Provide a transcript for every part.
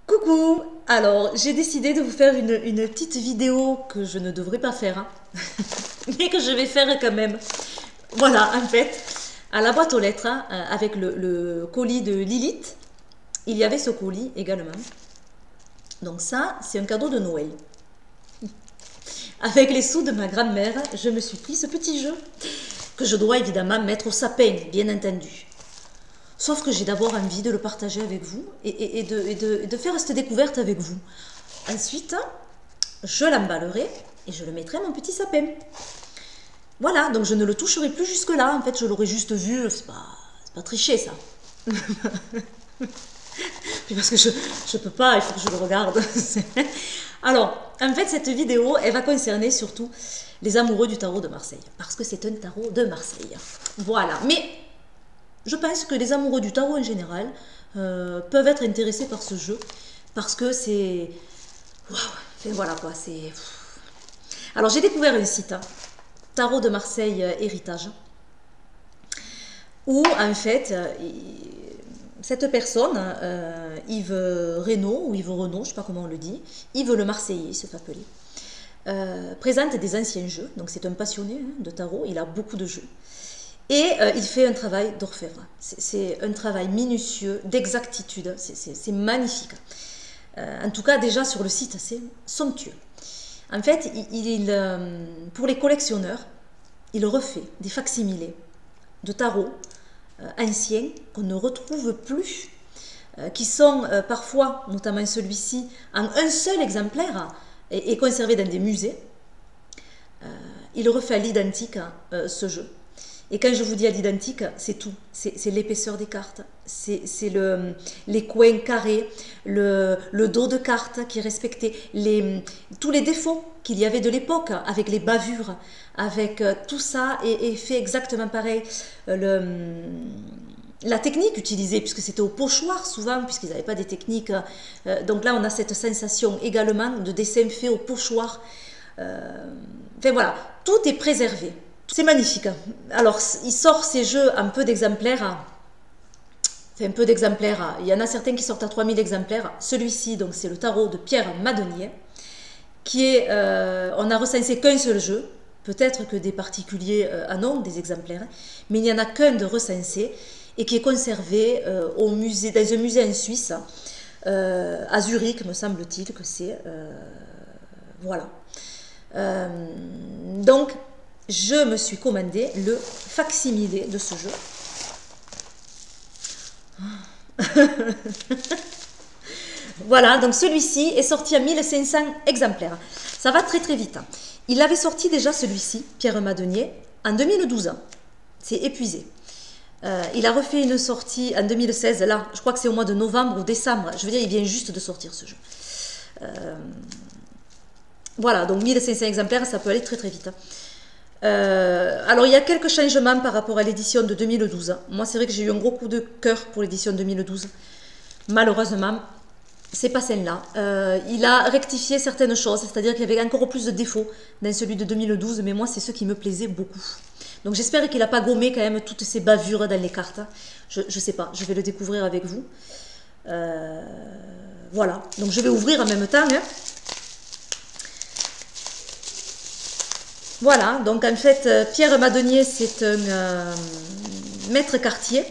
Coucou! Alors, j'ai décidé de vous faire une petite vidéo que je ne devrais pas faire, hein, mais que je vais faire quand même. Voilà, en fait, à la boîte aux lettres, hein, avec le colis de Lilith, il y avait ce colis également. Donc ça, c'est un cadeau de Noël. Avec les sous de ma grand-mère, je me suis pris ce petit jeu que je dois évidemment mettre au sapin, bien entendu. Sauf que j'ai d'abord envie de le partager avec vous et de faire cette découverte avec vous. Ensuite, je l'emballerai et je le mettrai à mon petit sapin. Voilà, donc je ne le toucherai plus jusque-là. En fait, je l'aurais juste vu. C'est pas tricher, ça. Parce que je peux pas, il faut que je le regarde. Alors, en fait, cette vidéo, elle va concerner surtout les amoureux du tarot de Marseille. Parce que c'est un tarot de Marseille. Voilà, mais je pense que les amoureux du tarot en général peuvent être intéressés par ce jeu. Parce que c'est... Waouh, voilà quoi, c'est... Alors, j'ai découvert un site, hein, Tarot de Marseille Héritage, où, en fait... cette personne, Yves Reynaud, ou Yves Renaud, je ne sais pas comment on le dit, Yves le Marseillais, il se fait appeler, présente des anciens jeux. Donc c'est un passionné, hein, de tarot, il a beaucoup de jeux. Et il fait un travail d'orfèvre. C'est un travail minutieux, d'exactitude, c'est magnifique. En tout cas, déjà sur le site, c'est somptueux. En fait, pour les collectionneurs, il refait des facsimilés de tarot anciens qu'on ne retrouve plus, qui sont parfois, notamment celui-ci, en un seul exemplaire et conservé dans des musées. Il refait à l'identique ce jeu. Et quand je vous dis à l'identique, c'est tout. C'est l'épaisseur des cartes, c'est les coins carrés, le dos de carte qui est respecté, tous les défauts qu'il y avait de l'époque, avec les bavures, avec tout ça, est fait exactement pareil. La technique utilisée, puisque c'était au pochoir souvent, puisqu'ils n'avaient pas des techniques. Donc là, on a cette sensation également de dessin fait au pochoir. Enfin voilà, tout est préservé. C'est magnifique. Alors, il sort ces jeux en peu d'exemplaires. Enfin, un peu d'exemplaires. Il y en a certains qui sortent à 3000 exemplaires. Celui-ci, donc, c'est le tarot de Pierre Madenier, qui est... on n'a recensé qu'un seul jeu. Peut-être que des particuliers en ont des exemplaires, mais il n'y en a qu'un de recensé et qui est conservé dans un musée en Suisse, à Zurich, me semble-t-il que c'est. Voilà. Donc, je me suis commandé le facsimilé de ce jeu. Voilà, donc celui-ci est sorti à 1500 exemplaires. Ça va très très vite. Il avait sorti déjà celui-ci, Pierre Madenier, en 2012. C'est épuisé. Il a refait une sortie en 2016. Là, je crois que c'est au mois de novembre ou décembre. Je veux dire, il vient juste de sortir ce jeu. Voilà, donc 1500 exemplaires, ça peut aller très très vite. Alors, il y a quelques changements par rapport à l'édition de 2012. Moi, c'est vrai que j'ai eu un gros coup de cœur pour l'édition 2012. Malheureusement, c'est pas celle-là. Il a rectifié certaines choses, c'est-à-dire qu'il y avait encore plus de défauts dans celui de 2012, mais moi, c'est ce qui me plaisait beaucoup. Donc, j'espère qu'il n'a pas gommé quand même toutes ces bavures dans les cartes. Je ne sais pas, je vais le découvrir avec vous. Voilà, donc je vais ouvrir en même temps. Hein. Voilà, donc en fait, Pierre Madenier, c'est un maître cartier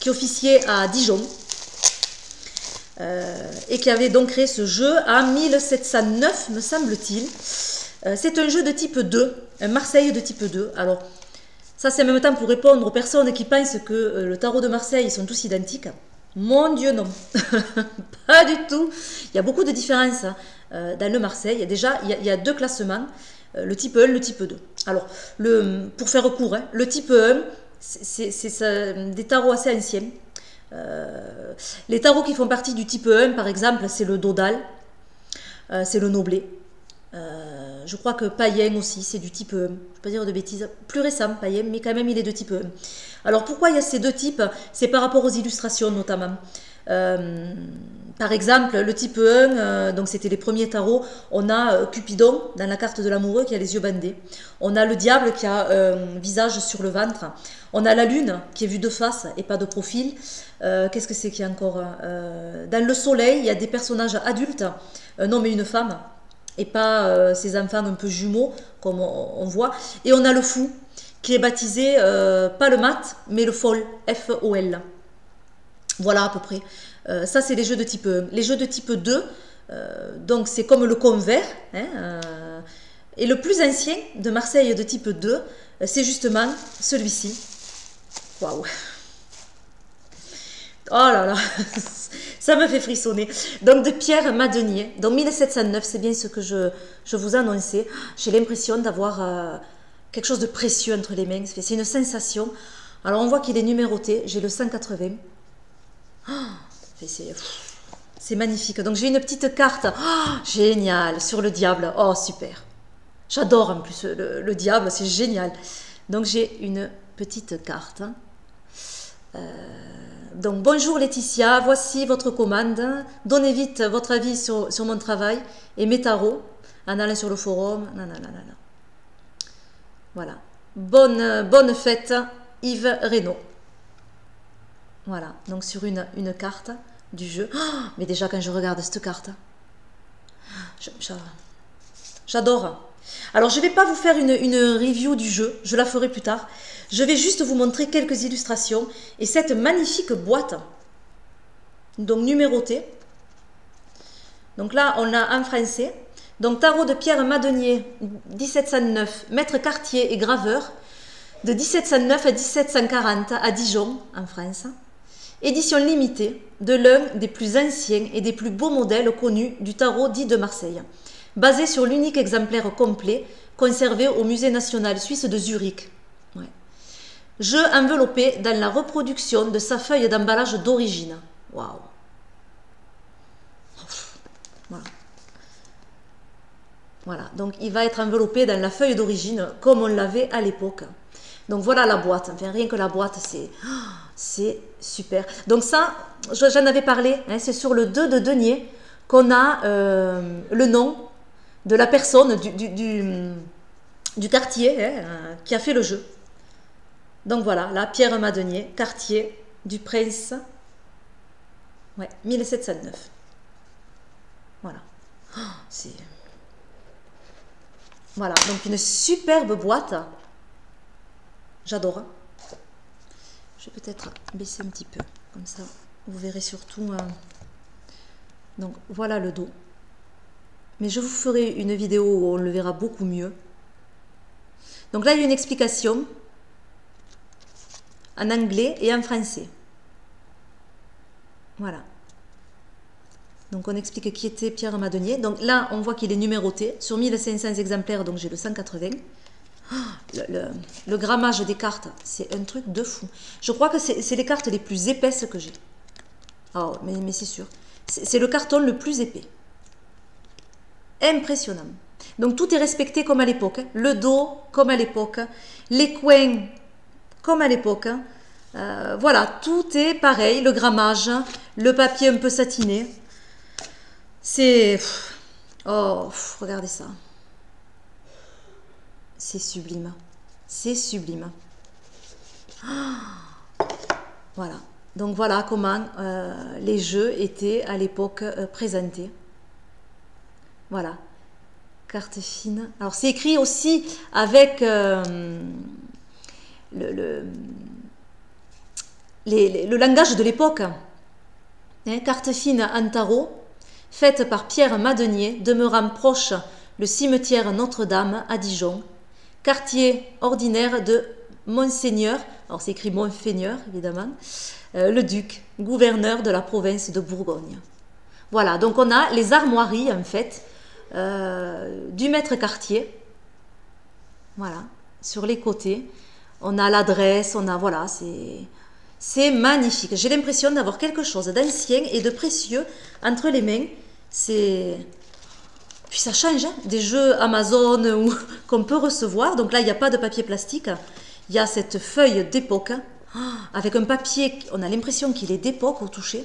qui officiait à Dijon. Et qui avait donc créé ce jeu en 1709, me semble-t-il. C'est un jeu de type 2, un Marseille de type 2. Alors, ça c'est en même temps pour répondre aux personnes qui pensent que le tarot de Marseille, ils sont tous identiques. Mon Dieu, non. Pas du tout. Il y a beaucoup de différences dans le Marseille. Déjà, il y a deux classements, le type 1, le type 2. Alors, pour faire court, hein, le type 1, c'est des tarots assez anciens. Les tarots qui font partie du type 1, par exemple, c'est le Dodal, c'est le Noblet. Je crois que Payen aussi, c'est du type 1. Je ne vais pas dire de bêtises. Plus récent, Payen, mais quand même, il est de type 1. Alors, pourquoi il y a ces deux types? C'est par rapport aux illustrations, notamment. Par exemple, le type 1, donc c'était les premiers tarots, on a Cupidon dans la carte de l'amoureux qui a les yeux bandés. On a le diable qui a un visage sur le ventre. On a la lune qui est vue de face et pas de profil. Qu'est-ce que c'est qu'il y a encore dans le soleil, il y a des personnages adultes, un homme et une femme, et pas ces enfants un peu jumeaux, comme on voit. Et on a le fou qui est baptisé, pas le mat, mais le fol, F-O-L. Voilà à peu près. Ça, c'est les jeux de type 1. Les jeux de type 2, donc c'est comme le convert. Hein, et le plus ancien de Marseille de type 2, c'est justement celui-ci. Waouh! Oh là là, ça me fait frissonner. Donc de Pierre Madenier, donc 1709, c'est bien ce que je vous annonçais. J'ai l'impression d'avoir quelque chose de précieux entre les mains. C'est une sensation. Alors on voit qu'il est numéroté, j'ai le 180. C'est magnifique. Donc j'ai une petite carte, génial, sur le diable. Oh super. J'adore en plus le diable, c'est génial. Donc j'ai une petite carte. Donc bonjour Laetitia, voici votre commande. Donnez vite votre avis sur mon travail et mes tarots en allant sur le forum. Voilà. Bonne fête, Yves Reynaud. Voilà, donc sur une carte du jeu. Oh, mais déjà quand je regarde cette carte, j'adore. Alors je ne vais pas vous faire une review du jeu, je la ferai plus tard. Je vais juste vous montrer quelques illustrations et cette magnifique boîte, donc numérotée. Donc là on l'a en français. Donc tarot de Pierre Madenier, 1709, maître quartier et graveur, de 1709 à 1740 à Dijon, en France. Édition limitée de l'un des plus anciens et des plus beaux modèles connus du tarot dit de Marseille, basé sur l'unique exemplaire complet conservé au Musée national suisse de Zurich. Ouais. Jeu enveloppé dans la reproduction de sa feuille d'emballage d'origine. Waouh! Voilà. Voilà, donc il va être enveloppé dans la feuille d'origine comme on l'avait à l'époque. Donc voilà la boîte, enfin rien que la boîte, c'est super. Donc ça, j'en avais parlé, hein, c'est sur le 2 de denier qu'on a le nom de la personne du quartier qui a fait le jeu. Donc voilà, là, Pierre Madenier, quartier du Prince, ouais, 1709. Voilà. Oh, c'est... Voilà, donc une superbe boîte. J'adore. Je vais peut-être baisser un petit peu, comme ça vous verrez surtout. Donc voilà le dos. Mais je vous ferai une vidéo où on le verra beaucoup mieux. Donc là il y a une explication en anglais et en français. Voilà. Donc on explique qui était Pierre Madenier. Donc là on voit qu'il est numéroté sur 1500 exemplaires, donc j'ai le 180. Le grammage des cartes, c'est un truc de fou. Je crois que c'est les cartes les plus épaisses que j'ai. Oh, mais c'est sûr. C'est le carton le plus épais. Impressionnant. Donc tout est respecté comme à l'époque. Le dos comme à l'époque. Les coins comme à l'époque. Voilà, tout est pareil. Le grammage, le papier un peu satiné. C'est... Oh, regardez ça. C'est sublime. C'est sublime. Voilà. Donc voilà comment les jeux étaient à l'époque présentés. Voilà. Carte fine. Alors c'est écrit aussi avec le langage de l'époque. Hein, carte fine en tarot, faite par Pierre Madenier, demeurant proche le cimetière Notre-Dame à Dijon. Quartier ordinaire de Monseigneur, alors c'est écrit Montfeigneur évidemment, le duc, gouverneur de la province de Bourgogne. Voilà, donc on a les armoiries en fait du maître quartier. Voilà, sur les côtés, on a l'adresse, on a, voilà, c'est magnifique. J'ai l'impression d'avoir quelque chose d'ancien et de précieux entre les mains. C'est... Puis ça change, hein, des jeux Amazon qu'on peut recevoir. Donc là, il n'y a pas de papier plastique. Il y a cette feuille d'époque avec un papier, on a l'impression qu'il est d'époque au toucher.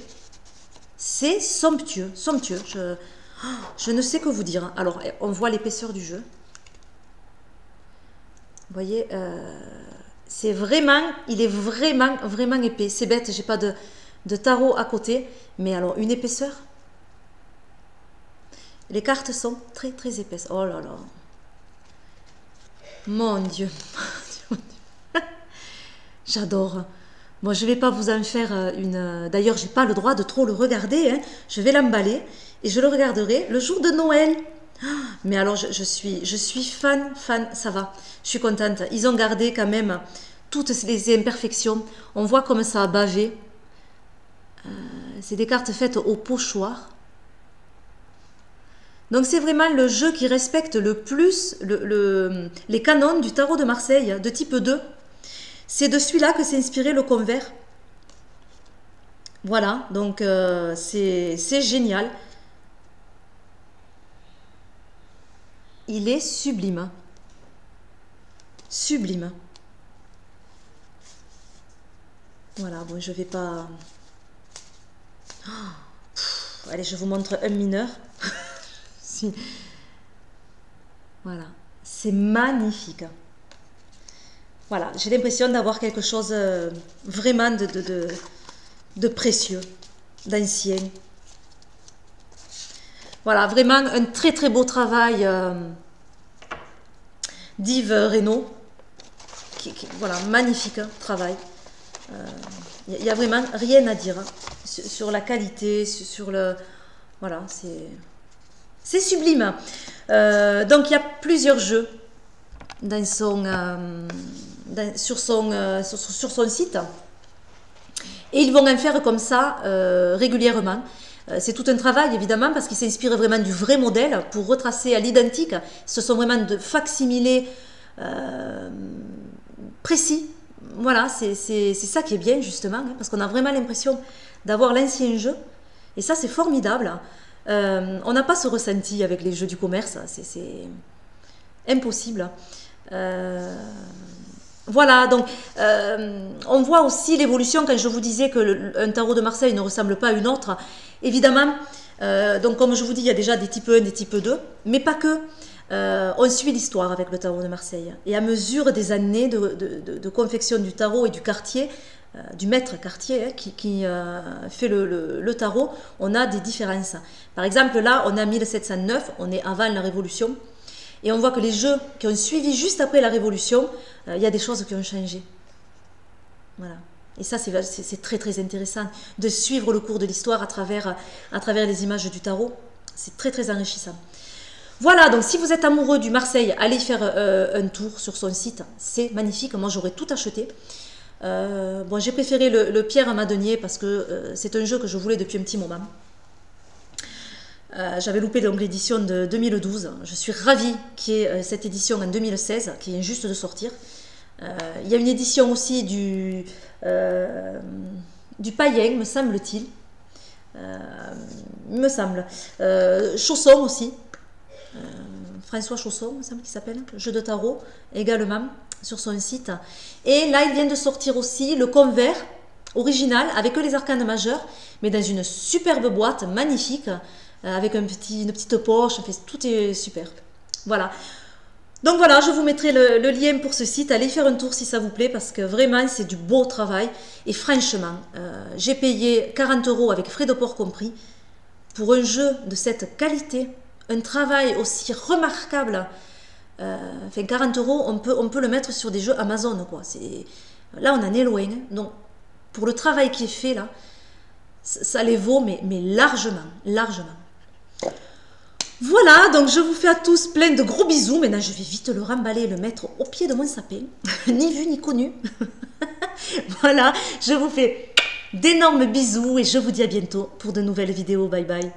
C'est somptueux, somptueux. Je ne sais que vous dire. Alors, on voit l'épaisseur du jeu. Vous voyez, c'est vraiment, il est vraiment, vraiment épais. C'est bête, j'ai pas de tarot à côté. Mais alors, une épaisseur. Les cartes sont très, très épaisses. Oh là là. Mon Dieu. J'adore. Moi, je ne vais pas vous en faire une... D'ailleurs, je n'ai pas le droit de trop le regarder. Hein. Je vais l'emballer et je le regarderai le jour de Noël. Mais alors, je suis fan, ça va. Je suis contente. Ils ont gardé quand même toutes les imperfections. On voit comme ça a bavé. C'est des cartes faites au pochoir. Donc, c'est vraiment le jeu qui respecte le plus les canons du tarot de Marseille, de type 2. C'est de celui-là que s'est inspiré le convert. Voilà, donc c'est génial. Il est sublime. Sublime. Voilà, bon, je vais pas... Oh, allez, je vous montre un mineur. Si. Voilà, c'est magnifique. Voilà, j'ai l'impression d'avoir quelque chose vraiment de précieux, d'ancien. Voilà, vraiment un très très beau travail d'Yves Reynaud. Voilà, magnifique travail. Il n'y a vraiment rien à dire sur la qualité, sur le... Voilà, c'est sublime. Donc il y a plusieurs jeux dans sur son site. Et ils vont en faire comme ça régulièrement. C'est tout un travail évidemment parce qu'ils s'inspirent vraiment du vrai modèle pour retracer à l'identique. Ce sont vraiment de facsimilés précis. Voilà, c'est ça qui est bien justement, hein, parce qu'on a vraiment l'impression d'avoir l'ancien jeu. Et ça c'est formidable. On n'a pas ce ressenti avec les jeux du commerce, c'est impossible. Voilà, donc on voit aussi l'évolution quand je vous disais qu'un tarot de Marseille ne ressemble pas à une autre. Évidemment, donc comme je vous dis, il y a déjà des types 1, des types 2, mais pas que. On suit l'histoire avec le tarot de Marseille. Et à mesure des années de confection du tarot et du quartier, du maître quartier qui fait le tarot, on a des différences. Par exemple, là, on a 1709, on est avant la Révolution. Et on voit que les jeux qui ont suivi juste après la Révolution, il y a des choses qui ont changé. Voilà. Et ça, c'est très très intéressant de suivre le cours de l'histoire à travers les images du tarot. C'est très très enrichissant. Voilà, donc si vous êtes amoureux du Marseille, allez faire un tour sur son site. C'est magnifique, moi j'aurais tout acheté. Bon, j'ai préféré le Pierre Amadenier parce que c'est un jeu que je voulais depuis un petit moment. J'avais loupé donc l'édition de 2012. Je suis ravie qu'il y ait cette édition en 2016 qui vient juste de sortir. Il y a une édition aussi du païen, me semble-t-il. Il me semble. Chausson aussi. François Chausson, il me semble qu'il s'appelle. Jeu de tarot également sur son site. Et là, il vient de sortir aussi le convert original avec que les arcanes majeurs, mais dans une superbe boîte magnifique. Avec une petite poche, tout est superbe. Voilà. Donc voilà, je vous mettrai le lien pour ce site. Allez faire un tour si ça vous plaît, parce que vraiment, c'est du beau travail. Et franchement, j'ai payé 40 € avec frais de port compris pour un jeu de cette qualité, un travail aussi remarquable. Enfin, 40 €, on peut le mettre sur des jeux Amazon, quoi. Là, on en est loin. Donc, pour le travail qui est fait, là, ça les vaut, mais largement, largement. Voilà, donc je vous fais à tous plein de gros bisous. Maintenant, je vais vite le remballer et le mettre au pied de mon sapin. Ni vu ni connu. Voilà, je vous fais d'énormes bisous et je vous dis à bientôt pour de nouvelles vidéos. Bye bye.